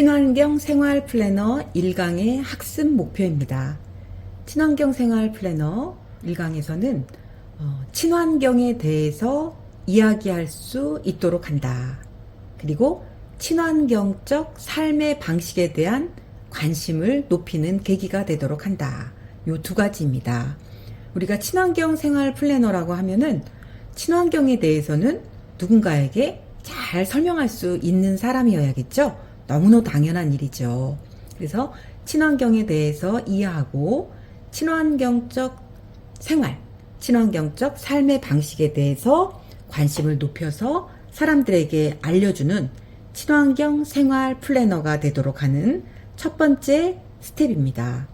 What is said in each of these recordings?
친환경 생활 플래너 1강의 학습 목표입니다. 친환경 생활 플래너 1강에서는 친환경에 대해서 이야기할 수 있도록 한다. 그리고 친환경적 삶의 방식에 대한 관심을 높이는 계기가 되도록 한다. 요 두 가지입니다. 우리가 친환경 생활 플래너라고 하면은 친환경에 대해서는 누군가에게 잘 설명할 수 있는 사람이어야겠죠? 너무나 당연한 일이죠. 그래서 친환경에 대해서 이해하고 친환경적 생활, 친환경적 삶의 방식에 대해서 관심을 높여서 사람들에게 알려주는 친환경 생활 플래너가 되도록 하는 첫 번째 스텝입니다.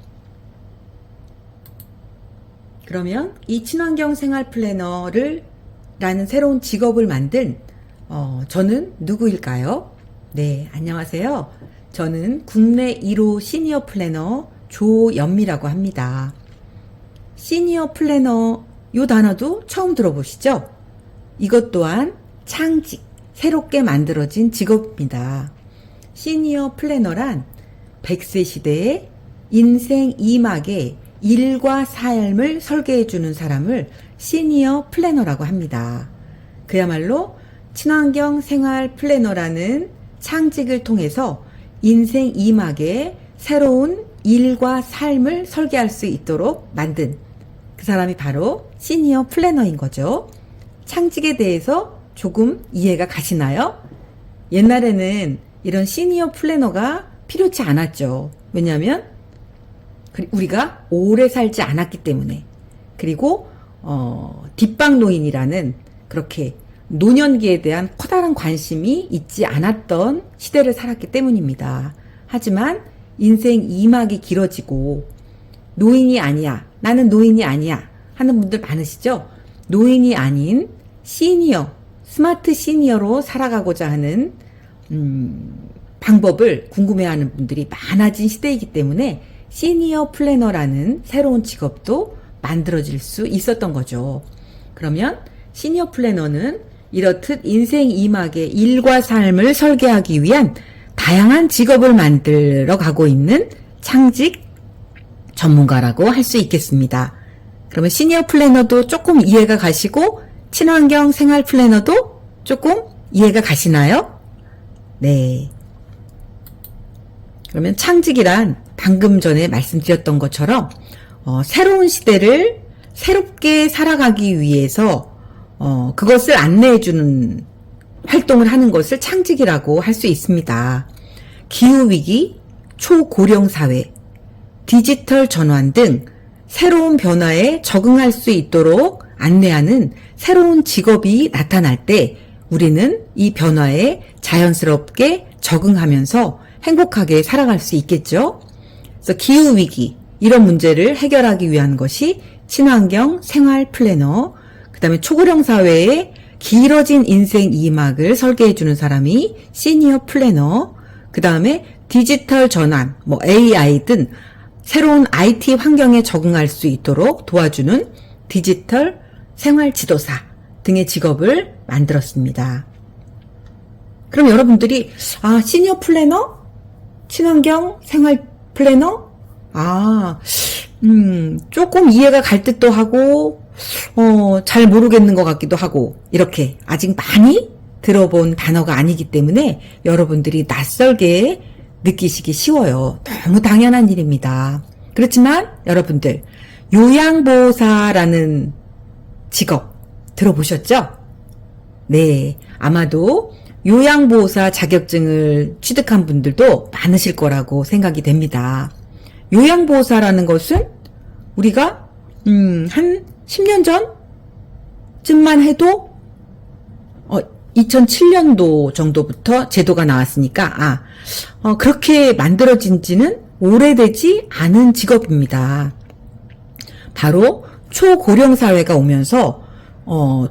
그러면 이 친환경 생활 플래너를 라는 새로운 직업을 만든 저는 누구일까요? 네, 안녕하세요. 저는 국내 1호 시니어 플래너 조연미라고 합니다. 시니어 플래너 요 단어도 처음 들어보시죠? 이것 또한 창직, 새롭게 만들어진 직업입니다. 시니어 플래너란 100세 시대의 인생 2막의 일과 삶을 설계해주는 사람을 시니어 플래너라고 합니다. 그야말로 친환경 생활 플래너라는 창직을 통해서 인생 2막의 새로운 일과 삶을 설계할 수 있도록 만든 그 사람이 바로 시니어 플래너인 거죠. 창직에 대해서 조금 이해가 가시나요? 옛날에는 이런 시니어 플래너가 필요치 않았죠. 왜냐하면 우리가 오래 살지 않았기 때문에, 그리고 뒷방노인이라는 그렇게 노년기에 대한 커다란 관심이 있지 않았던 시대를 살았기 때문입니다. 하지만 인생 2막이 길어지고 노인이 아니야, 나는 노인이 아니야 하는 분들 많으시죠? 노인이 아닌 시니어, 스마트 시니어로 살아가고자 하는 방법을 궁금해하는 분들이 많아진 시대이기 때문에 시니어 플래너라는 새로운 직업도 만들어질 수 있었던 거죠. 그러면 시니어 플래너는 이렇듯 인생 2막의 일과 삶을 설계하기 위한 다양한 직업을 만들어 가고 있는 창직 전문가라고 할 수 있겠습니다. 그러면 시니어 플래너도 조금 이해가 가시고 친환경 생활 플래너도 조금 이해가 가시나요? 네. 그러면 창직이란 방금 전에 말씀드렸던 것처럼 새로운 시대를 새롭게 살아가기 위해서 그것을 안내해주는 활동을 하는 것을 창직이라고 할 수 있습니다. 기후위기, 초고령사회, 디지털 전환 등 새로운 변화에 적응할 수 있도록 안내하는 새로운 직업이 나타날 때 우리는 이 변화에 자연스럽게 적응하면서 행복하게 살아갈 수 있겠죠. 그래서 기후위기, 이런 문제를 해결하기 위한 것이 친환경 생활 플래너, 그 다음에 초고령 사회에 길어진 인생 2막을 설계해주는 사람이 시니어 플래너, 그 다음에 디지털 전환, AI 등 새로운 IT 환경에 적응할 수 있도록 도와주는 디지털 생활 지도사 등의 직업을 만들었습니다. 그럼 여러분들이 시니어 플래너? 친환경 생활 플래너? 조금 이해가 갈 듯도 하고 잘 모르겠는 것 같기도 하고, 이렇게 아직 많이 들어본 단어가 아니기 때문에 여러분들이 낯설게 느끼시기 쉬워요. 너무 당연한 일입니다. 그렇지만 여러분들, 요양보호사라는 직업 들어보셨죠? 네, 아마도 요양보호사 자격증을 취득한 분들도 많으실 거라고 생각이 됩니다. 요양보호사라는 것은 우리가 한 10년 전쯤만 해도 2007년도 정도부터 제도가 나왔으니까 그렇게 만들어진 지는 오래되지 않은 직업입니다. 바로 초고령 사회가 오면서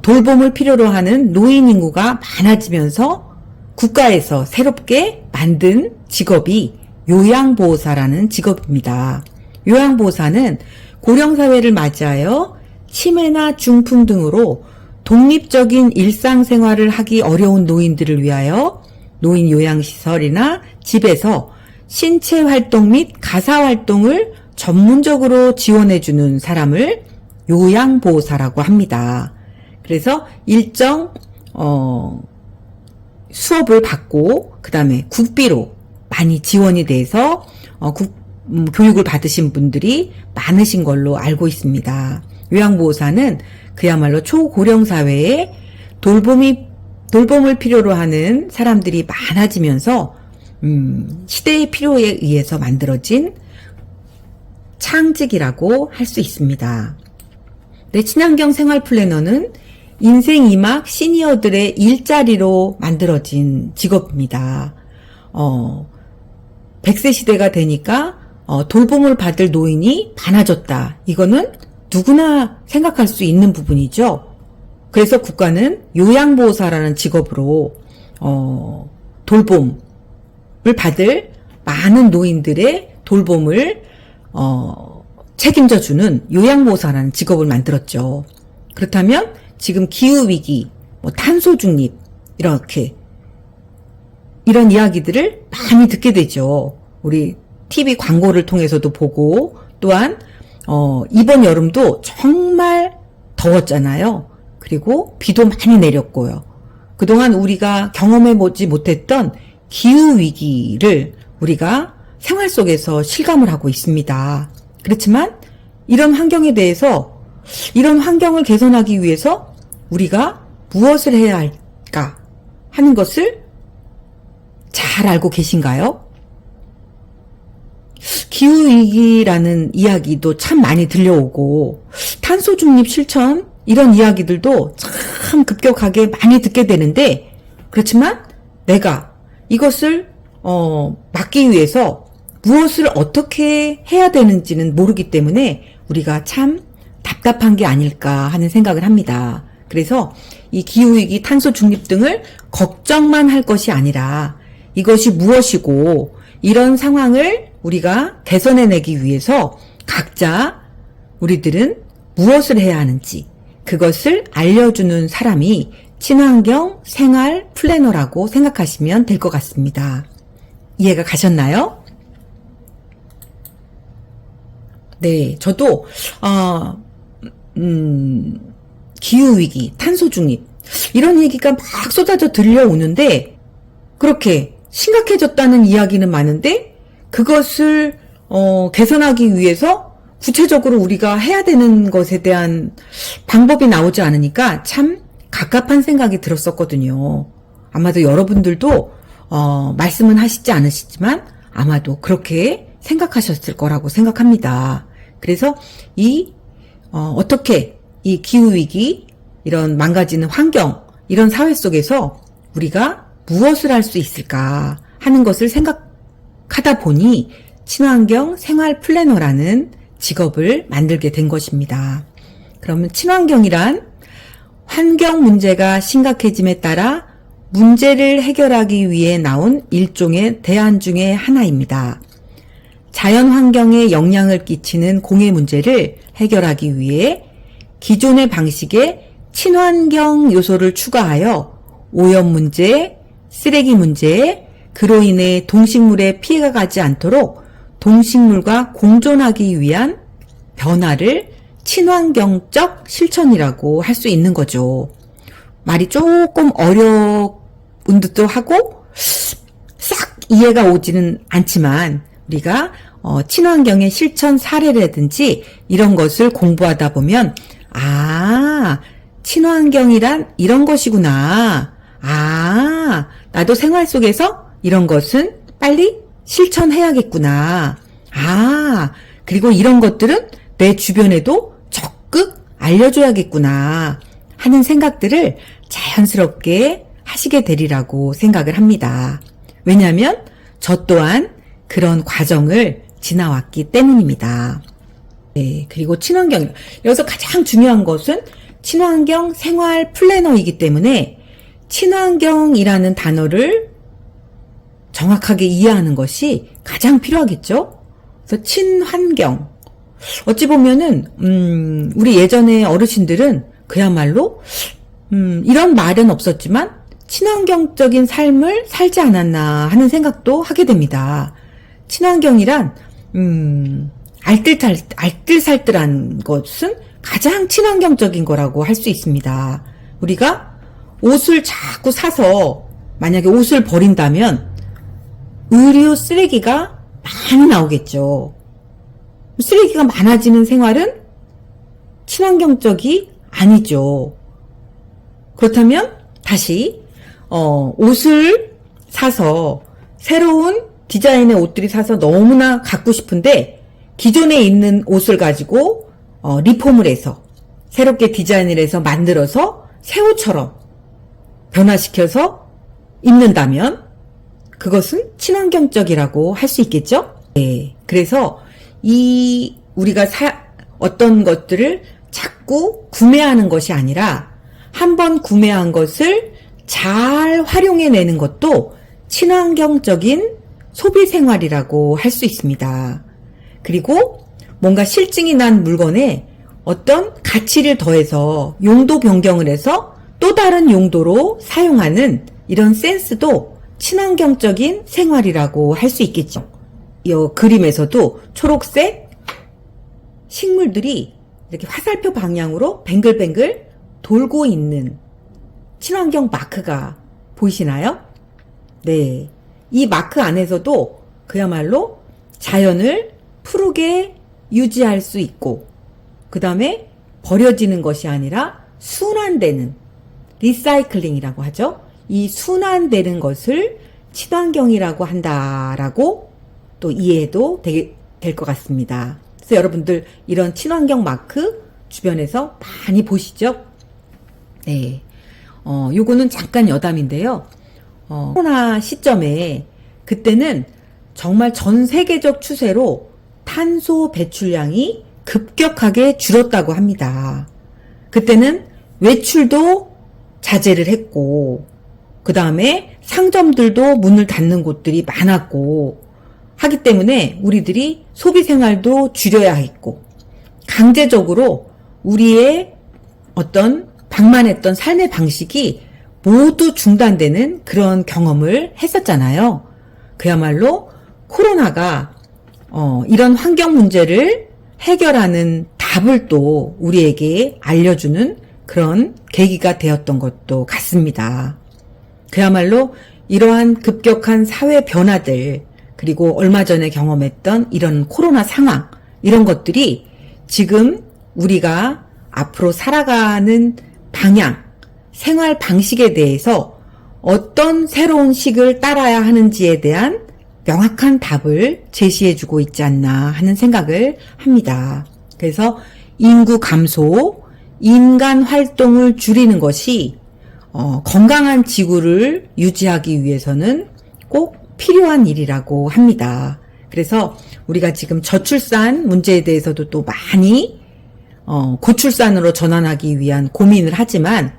돌봄을 필요로 하는 노인 인구가 많아지면서 국가에서 새롭게 만든 직업이 요양보호사라는 직업입니다. 요양보호사는 고령사회를 맞이하여 치매나 중풍 등으로 독립적인 일상생활을 하기 어려운 노인들을 위하여 노인 요양시설이나 집에서 신체 활동 및 가사 활동을 전문적으로 지원해주는 사람을 요양보호사라고 합니다. 그래서 일정 수업을 받고 그 다음에 국비로 많이 지원이 돼서 교육을 받으신 분들이 많으신 걸로 알고 있습니다. 요양보호사는 그야말로 초고령 사회에 돌봄을 필요로 하는 사람들이 많아지면서 시대의 필요에 의해서 만들어진 창직이라고 할 수 있습니다. 네, 친환경 생활 플래너는 인생 2막 시니어들의 일자리로 만들어진 직업입니다. 100세 시대가 되니까 돌봄을 받을 노인이 많아졌다. 이거는 누구나 생각할 수 있는 부분이죠. 그래서 국가는 요양보호사라는 직업으로 돌봄을 받을 많은 노인들의 돌봄을 책임져주는 요양보호사라는 직업을 만들었죠. 그렇다면 지금 기후위기, 탄소 중립 이런 이야기들을 많이 듣게 되죠. 우리 TV 광고를 통해서도 보고 또한 이번 여름도 정말 더웠잖아요. 그리고 비도 많이 내렸고요. 그동안 우리가 경험해보지 못했던 기후위기를 우리가 생활 속에서 실감을 하고 있습니다. 그렇지만 이런 환경에 대해서 이런 환경을 개선하기 위해서 우리가 무엇을 해야 할까 하는 것을 잘 알고 계신가요? 기후위기라는 이야기도 참 많이 들려오고 탄소 중립 실천 이런 이야기들도 참 급격하게 많이 듣게 되는데 그렇지만 내가 이것을 막기 위해서 무엇을 어떻게 해야 되는지는 모르기 때문에 우리가 참 답답한 게 아닐까 하는 생각을 합니다. 그래서 이 기후위기, 탄소 중립 등을 걱정만 할 것이 아니라 이것이 무엇이고 이런 상황을 우리가 개선해내기 위해서 각자 우리들은 무엇을 해야 하는지 그것을 알려주는 사람이 친환경 생활 플래너라고 생각하시면 될 것 같습니다. 이해가 가셨나요? 네, 저도 기후위기, 탄소중립 이런 얘기가 막 쏟아져 들려오는데 그렇게 심각해졌다는 이야기는 많은데 그것을 개선하기 위해서 구체적으로 우리가 해야 되는 것에 대한 방법이 나오지 않으니까 참 갑갑한 생각이 들었었거든요. 아마도 여러분들도 말씀은 하시지 않으시지만 아마도 그렇게 생각하셨을 거라고 생각합니다. 그래서 어떻게 이 기후위기, 이런 망가지는 환경, 이런 사회 속에서 우리가 무엇을 할 수 있을까 하는 것을 생각하다 보니 친환경 생활 플래너라는 직업을 만들게 된 것입니다. 그러면 친환경이란 환경 문제가 심각해짐에 따라 문제를 해결하기 위해 나온 일종의 대안 중의 하나입니다. 자연 환경에 영향을 끼치는 공해 문제를 해결하기 위해 기존의 방식에 친환경 요소를 추가하여 오염 문제, 쓰레기 문제, 그로 인해 동식물에 피해가 가지 않도록 동식물과 공존하기 위한 변화를 친환경적 실천이라고 할 수 있는 거죠. 말이 조금 어려운 듯도 하고 싹 이해가 오지는 않지만 우리가 친환경의 실천 사례라든지 이런 것을 공부하다 보면 친환경이란 이런 것이구나. 나도 생활 속에서 이런 것은 빨리 실천해야겠구나. 그리고 이런 것들은 내 주변에도 적극 알려줘야겠구나 하는 생각들을 자연스럽게 하시게 되리라고 생각을 합니다. 왜냐하면 저 또한 그런 과정을 지나왔기 때문입니다. 네, 그리고 친환경, 여기서 가장 중요한 것은 친환경 생활 플래너이기 때문에 친환경이라는 단어를 정확하게 이해하는 것이 가장 필요하겠죠? 그래서 친환경. 어찌 보면은, 우리 예전에 어르신들은 그야말로, 이런 말은 없었지만, 친환경적인 삶을 살지 않았나 하는 생각도 하게 됩니다. 친환경이란 알뜰살뜰한 것은 가장 친환경적인 거라고 할 수 있습니다. 우리가 옷을 자꾸 사서 만약에 옷을 버린다면 의류 쓰레기가 많이 나오겠죠. 쓰레기가 많아지는 생활은 친환경적이 아니죠. 그렇다면 다시 옷을 사서 새로운 디자인의 옷들이 사서 너무나 갖고 싶은데 기존에 있는 옷을 가지고 리폼을 해서 새롭게 디자인을 해서 만들어서 새 옷처럼 변화시켜서 입는다면 그것은 친환경적이라고 할 수 있겠죠? 네. 그래서 우리가 어떤 것들을 자꾸 구매하는 것이 아니라 한번 구매한 것을 잘 활용해내는 것도 친환경적인 소비 생활이라고 할 수 있습니다. 그리고 뭔가 실증이 난 물건에 어떤 가치를 더해서 용도 변경을 해서 또 다른 용도로 사용하는 이런 센스도 친환경적인 생활이라고 할 수 있겠죠. 이 그림에서도 초록색 식물들이 이렇게 화살표 방향으로 뱅글뱅글 돌고 있는 친환경 마크가 보이시나요? 네. 이 마크 안에서도 그야말로 자연을 푸르게 유지할 수 있고, 그 다음에 버려지는 것이 아니라 순환되는, 리사이클링이라고 하죠. 이 순환되는 것을 친환경이라고 한다라고 또 이해도 될 것 같습니다. 그래서 여러분들 이런 친환경 마크 주변에서 많이 보시죠? 네. 요거는 잠깐 여담인데요. 코로나 시점에 그때는 정말 전 세계적 추세로 탄소 배출량이 급격하게 줄었다고 합니다. 그때는 외출도 자제를 했고, 그 다음에 상점들도 문을 닫는 곳들이 많았고, 하기 때문에 우리들이 소비 생활도 줄여야 했고, 강제적으로 우리의 어떤 방만했던 삶의 방식이 모두 중단되는 그런 경험을 했었잖아요. 그야말로 코로나가 이런 환경 문제를 해결하는 답을 또 우리에게 알려주는 그런 계기가 되었던 것도 같습니다. 그야말로 이러한 급격한 사회 변화들, 그리고 얼마 전에 경험했던 이런 코로나 상황, 이런 것들이 지금 우리가 앞으로 살아가는 방향, 생활 방식에 대해서 어떤 새로운 식을 따라야 하는지에 대한 명확한 답을 제시해주고 있지 않나 하는 생각을 합니다. 그래서 인구 감소, 인간 활동을 줄이는 것이 건강한 지구를 유지하기 위해서는 꼭 필요한 일이라고 합니다. 그래서 우리가 지금 저출산 문제에 대해서도 또 많이 고출산으로 전환하기 위한 고민을 하지만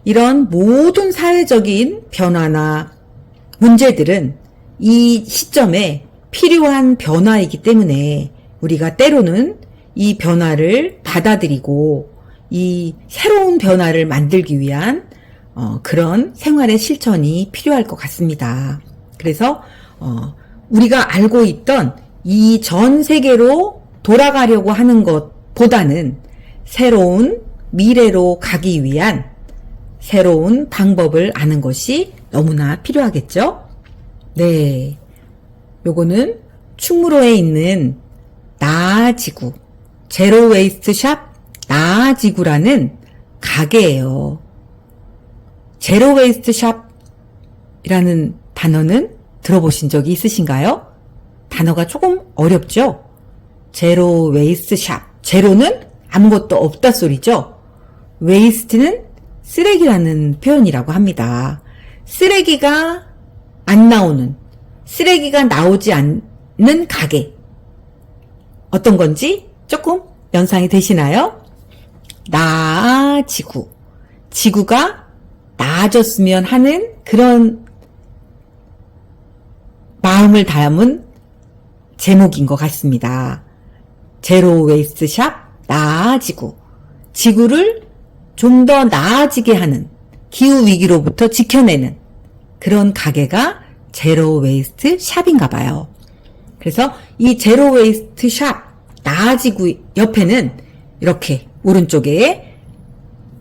이런 모든 사회적인 변화나 문제들은 이 시점에 필요한 변화이기 때문에 우리가 때로는 이 변화를 받아들이고 이 새로운 변화를 만들기 위한 그런 생활의 실천이 필요할 것 같습니다. 그래서 우리가 알고 있던 이 전 세계로 돌아가려고 하는 것보다는 새로운 미래로 가기 위한 새로운 방법을 아는 것이 너무나 필요하겠죠? 네. 요거는 충무로에 있는 나아지구, 제로 웨이스트 샵 나아지구라는 가게예요. 제로 웨이스트 샵이라는 단어는 들어보신 적이 있으신가요? 단어가 조금 어렵죠? 제로 웨이스트 샵. 제로는 아무것도 없다 소리죠? 웨이스트는 쓰레기라는 표현이라고 합니다. 쓰레기가 안 나오는, 쓰레기가 나오지 않는 가게. 어떤 건지 조금 연상이 되시나요? 나아지구. 지구가 나아졌으면 하는 그런 마음을 담은 제목인 것 같습니다. 제로 웨이스트 샵 나아지구. 지구를 좀 더 나아지게 하는 기후위기로부터 지켜내는 그런 가게가 제로 웨이스트 샵인가 봐요. 그래서 이 제로 웨이스트 샵 나아지구 옆에는 이렇게 오른쪽에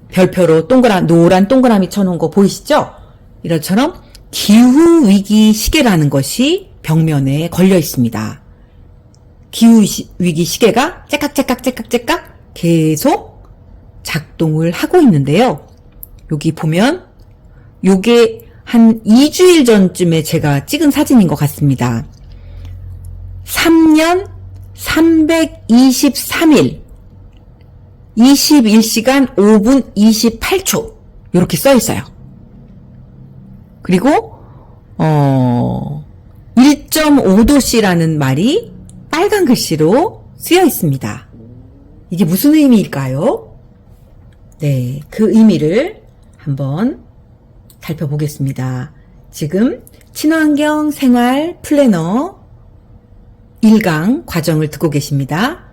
별표로 노란 동그라미 쳐놓은 거 보이시죠? 이것처럼 기후위기 시계라는 것이 벽면에 걸려 있습니다. 기후위기 시계가 째깍째깍 계속 작동을 하고 있는데요. 여기 보면 요게 한 2주일 전쯤에 제가 찍은 사진인 것 같습니다. 3년 323일 21시간 5분 28초 이렇게 써 있어요. 그리고 1.5도씨라는 말이 빨간 글씨로 쓰여 있습니다. 이게 무슨 의미일까요? 네, 그 의미를 한번 살펴보겠습니다. 지금 친환경 생활 플래너 1강 과정을 듣고 계십니다.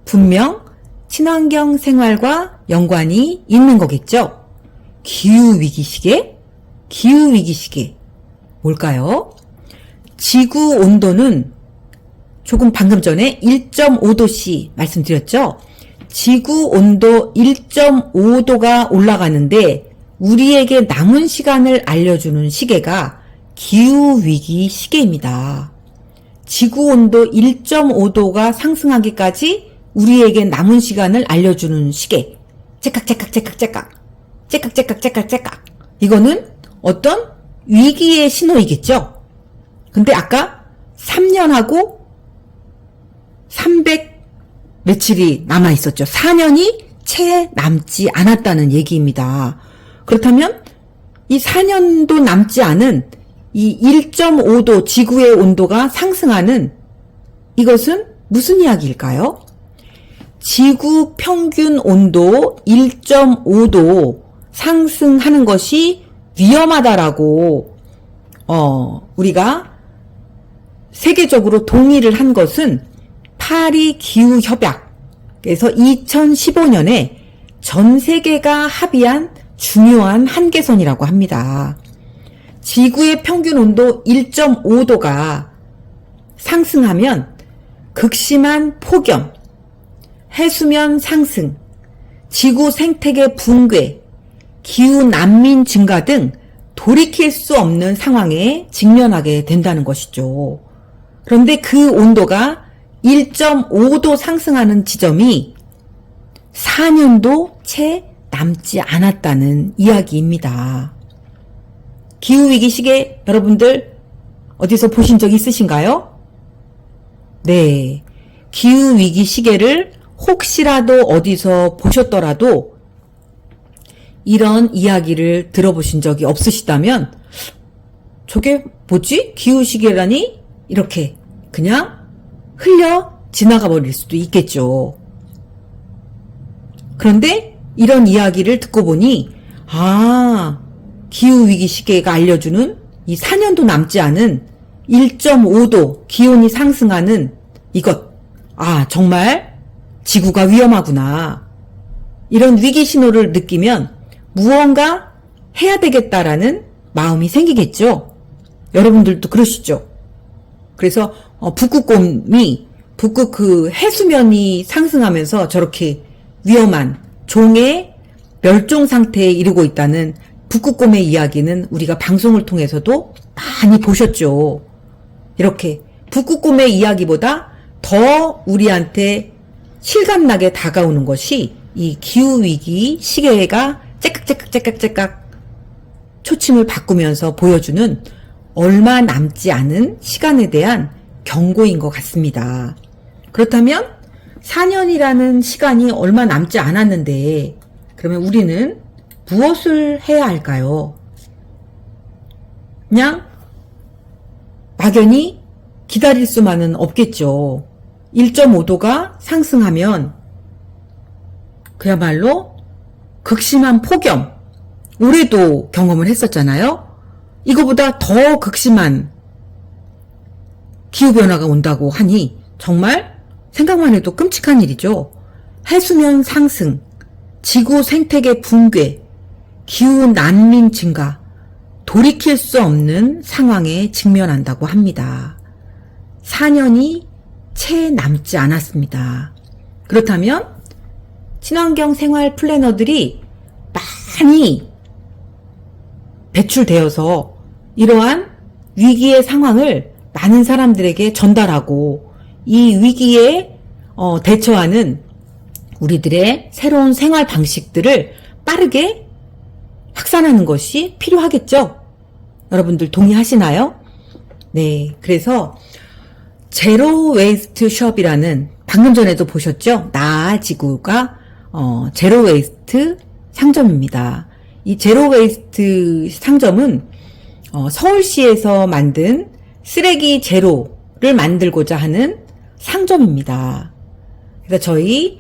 분명 친환경 생활과 연관이 있는 거겠죠? 기후위기 시계? 기후위기 시계 뭘까요? 지구 온도는 조금 방금 전에 1.5도씨 말씀드렸죠? 지구 온도 1.5도가 올라가는데 우리에게 남은 시간을 알려주는 시계가 기후위기 시계입니다. 지구 온도 1.5도가 상승하기까지 우리에게 남은 시간을 알려주는 시계. 째깍째깍. 이거는 어떤 위기의 신호이겠죠? 근데 아까 3년하고 300 며칠이 남아 있었죠. 4년이 채 남지 않았다는 얘기입니다. 그렇다면 이 4년도 남지 않은 이 1.5도 지구의 온도가 상승하는 이것은 무슨 이야기일까요? 지구 평균 온도 1.5도 상승하는 것이 위험하다라고 우리가 세계적으로 동의를 한 것은 파리 기후 협약에서 2015년에 전 세계가 합의한 중요한 한계선이라고 합니다. 지구의 평균 온도 1.5도가 상승하면 극심한 폭염, 해수면 상승, 지구 생태계 붕괴, 기후 난민 증가 등 돌이킬 수 없는 상황에 직면하게 된다는 것이죠. 그런데 그 온도가 1.5도 상승하는 지점이 4년도 채 남지 않았다는 이야기입니다. 기후위기 시계 여러분들 어디서 보신 적 있으신가요? 네. 기후위기 시계를 혹시라도 어디서 보셨더라도 이런 이야기를 들어보신 적이 없으시다면 저게 뭐지? 기후시계라니? 이렇게 그냥 흘려 지나가 버릴 수도 있겠죠. 그런데 이런 이야기를 듣고 보니 기후위기 시계가 알려주는 이 4년도 남지 않은 1.5도 기온이 상승하는 이것 정말 지구가 위험하구나. 이런 위기 신호를 느끼면 무언가 해야 되겠다라는 마음이 생기겠죠. 여러분들도 그러시죠. 그래서 북극 그 해수면이 상승하면서 저렇게 위험한 종의 멸종 상태에 이르고 있다는 북극곰의 이야기는 우리가 방송을 통해서도 많이 보셨죠. 이렇게 북극곰의 이야기보다 더 우리한테 실감나게 다가오는 것이 이 기후위기 시계가 째깍 초침을 바꾸면서 보여주는 얼마 남지 않은 시간에 대한 경고인 것 같습니다. 그렇다면 4년이라는 시간이 얼마 남지 않았는데 그러면 우리는 무엇을 해야 할까요? 그냥 막연히 기다릴 수만은 없겠죠. 1.5도가 상승하면 그야말로 극심한 폭염, 올해도 경험을 했었잖아요. 이거보다 더 극심한 기후변화가 온다고 하니 정말 생각만 해도 끔찍한 일이죠. 해수면 상승, 지구 생태계 붕괴, 기후 난민 증가, 돌이킬 수 없는 상황에 직면한다고 합니다. 4년이 채 남지 않았습니다. 그렇다면 친환경 생활 플래너들이 많이 배출되어서 이러한 위기의 상황을 많은 사람들에게 전달하고 이 위기에 대처하는 우리들의 새로운 생활 방식들을 빠르게 확산하는 것이 필요하겠죠? 여러분들 동의하시나요? 네, 그래서 제로 웨이스트 숍이라는 방금 전에도 보셨죠? 나아지구가 제로 웨이스트 상점입니다. 이 제로 웨이스트 상점은 서울시에서 만든 쓰레기 제로를 만들고자 하는 상점입니다. 그래서 저희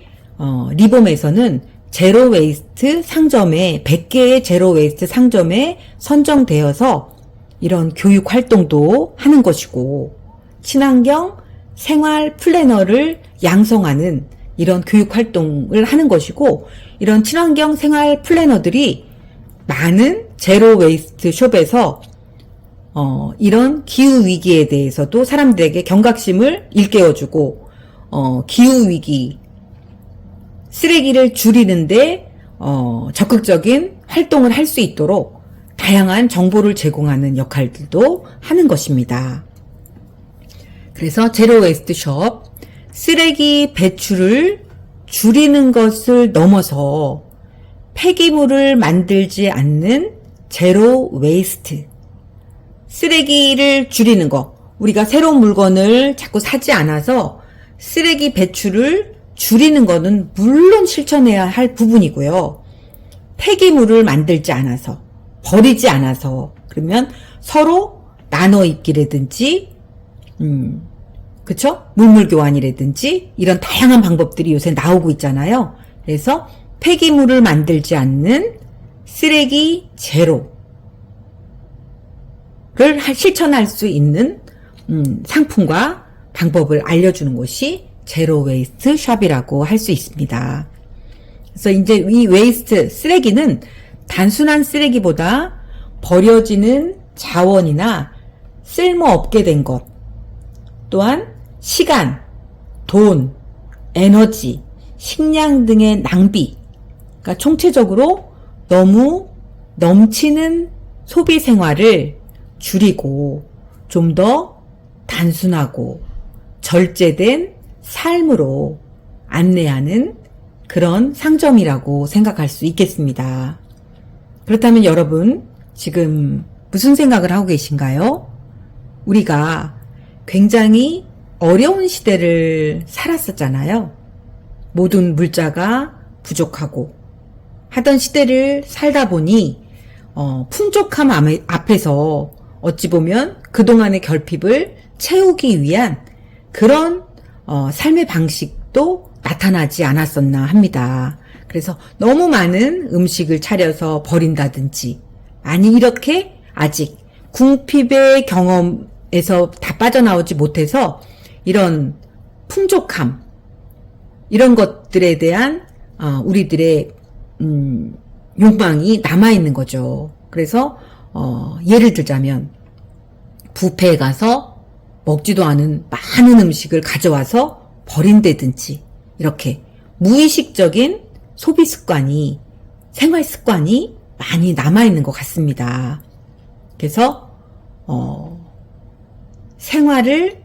리봄에서는 제로 웨이스트 상점에 100개의 제로 웨이스트 상점에 선정되어서 이런 교육 활동도 하는 것이고 친환경 생활 플래너를 양성하는 이런 교육 활동을 하는 것이고 이런 친환경 생활 플래너들이 많은 제로 웨이스트 숍에서 이런 기후 위기에 대해서도 사람들에게 경각심을 일깨워주고 기후 위기 쓰레기를 줄이는데 적극적인 활동을 할 수 있도록 다양한 정보를 제공하는 역할들도 하는 것입니다. 그래서 제로 웨이스트 숍, 쓰레기 배출을 줄이는 것을 넘어서 폐기물을 만들지 않는 제로 웨이스트, 쓰레기를 줄이는 것, 우리가 새로운 물건을 자꾸 사지 않아서 쓰레기 배출을 줄이는 것은 물론 실천해야 할 부분이고요. 폐기물을 만들지 않아서, 버리지 않아서, 그러면 서로 나눠 입기라든지, 그쵸? 물물 교환이라든지, 이런 다양한 방법들이 요새 나오고 있잖아요. 그래서 폐기물을 만들지 않는 쓰레기 제로를 실천할 수 있는 상품과 방법을 알려주는 곳이 제로 웨이스트 숍이라고 할 수 있습니다. 그래서 이제 이 웨이스트, 쓰레기는 단순한 쓰레기보다 버려지는 자원이나 쓸모없게 된 것, 또한 시간, 돈, 에너지, 식량 등의 낭비, 그러니까 총체적으로 너무 넘치는 소비 생활을 줄이고 좀 더 단순하고 절제된 삶으로 안내하는 그런 상점이라고 생각할 수 있겠습니다. 그렇다면 여러분 지금 무슨 생각을 하고 계신가요? 우리가 굉장히 어려운 시대를 살았었잖아요. 모든 물자가 부족하고 하던 시대를 살다 보니 풍족함 앞에서 어찌 보면 그동안의 결핍을 채우기 위한 그런 삶의 방식도 나타나지 않았었나 합니다. 그래서 너무 많은 음식을 차려서 버린다든지 아니 이렇게 아직 궁핍의 경험에서 다 빠져나오지 못해서 이런 풍족함 이런 것들에 대한 우리들의 욕망이 남아있는 거죠. 그래서 예를 들자면 뷔페에 가서 먹지도 않은 많은 음식을 가져와서 버린다든지 이렇게 무의식적인 소비 습관이 생활 습관이 많이 남아있는 것 같습니다. 그래서 생활을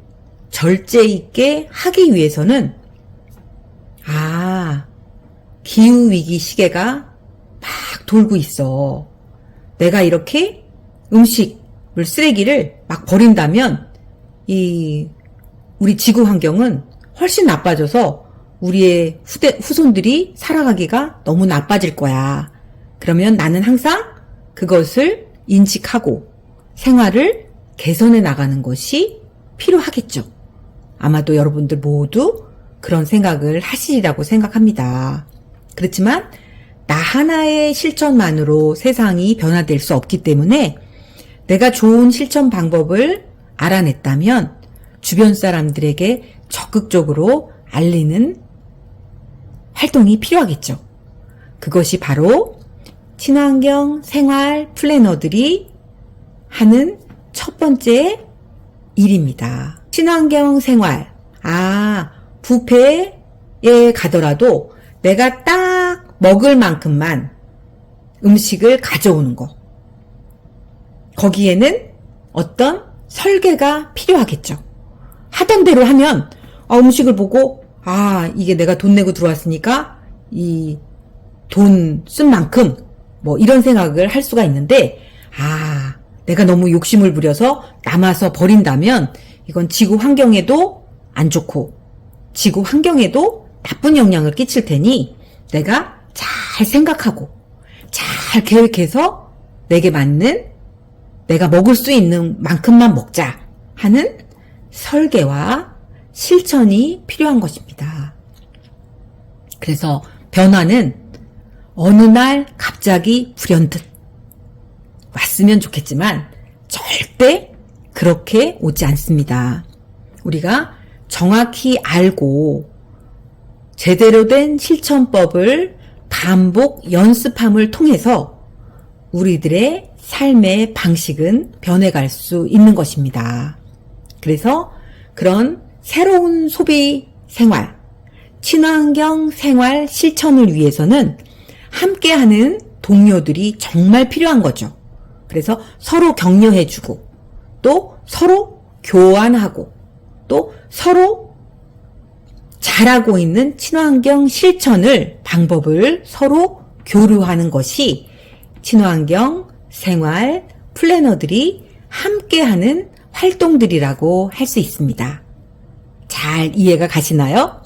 절제 있게 하기 위해서는 기후위기 시계가 막 돌고 있어. 내가 이렇게 음식을 쓰레기를 막 버린다면 우리 지구 환경은 훨씬 나빠져서 우리의 후손들이 살아가기가 너무 나빠질 거야. 그러면 나는 항상 그것을 인식하고 생활을 개선해 나가는 것이 필요하겠죠. 아마도 여러분들 모두 그런 생각을 하시리라고 생각합니다. 그렇지만 나 하나의 실천만으로 세상이 변화될 수 없기 때문에 내가 좋은 실천 방법을 알아냈다면 주변 사람들에게 적극적으로 알리는 활동이 필요하겠죠. 그것이 바로 친환경 생활 플래너들이 하는 첫 번째 일입니다. 친환경 생활. 뷔페에 가더라도 내가 딱 먹을 만큼만 음식을 가져오는 거. 거기에는 어떤 설계가 필요하겠죠. 하던 대로 하면 음식을 보고 이게 내가 돈 내고 들어왔으니까 이 돈 쓴 만큼 뭐 이런 생각을 할 수가 있는데 내가 너무 욕심을 부려서 남아서 버린다면 이건 지구 환경에도 안 좋고 지구 환경에도 나쁜 영향을 끼칠 테니 내가 잘 생각하고 잘 계획해서 내게 맞는 내가 먹을 수 있는 만큼만 먹자 하는 설계와 실천이 필요한 것입니다. 그래서 변화는 어느 날 갑자기 불현듯 왔으면 좋겠지만 절대 그렇게 오지 않습니다. 우리가 정확히 알고 제대로 된 실천법을 반복 연습함을 통해서 우리들의 삶의 방식은 변해갈 수 있는 것입니다. 그래서 그런 새로운 소비 생활, 친환경 생활 실천을 위해서는 함께하는 동료들이 정말 필요한 거죠. 그래서 서로 격려해주고 또 서로 교환하고 또 서로 잘하고 있는 친환경 실천을 방법을 서로 교류하는 것이 친환경 생활 플래너들이 함께하는 활동들이라고 할 수 있습니다. 잘 이해가 가시나요?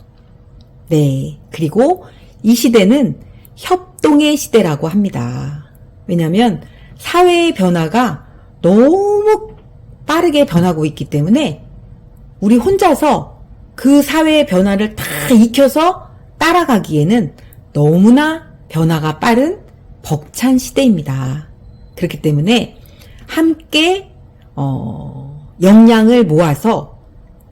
네. 그리고 이 시대는 협동의 시대라고 합니다. 왜냐하면 사회의 변화가 너무 빠르게 변하고 있기 때문에 우리 혼자서 그 사회의 변화를 다 익혀서 따라가기에는 너무나 변화가 빠른 벅찬 시대입니다. 그렇기 때문에 함께 역량을 모아서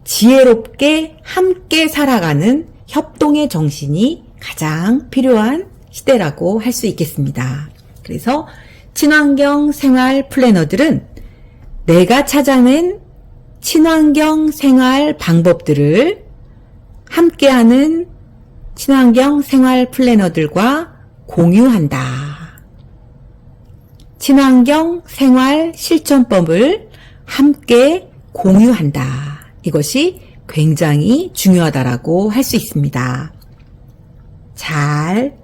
지혜롭게 함께 살아가는 협동의 정신이 가장 필요한 시대라고 할 수 있겠습니다. 그래서 친환경 생활 플래너들은 내가 찾아낸 친환경 생활 방법들을 함께하는 친환경 생활 플래너들과 공유한다. 친환경 생활 실천법을 함께 공유한다. 이것이 굉장히 중요하다라고 할 수 있습니다. 잘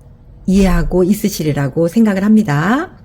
이해하고 있으시리라고 생각을 합니다.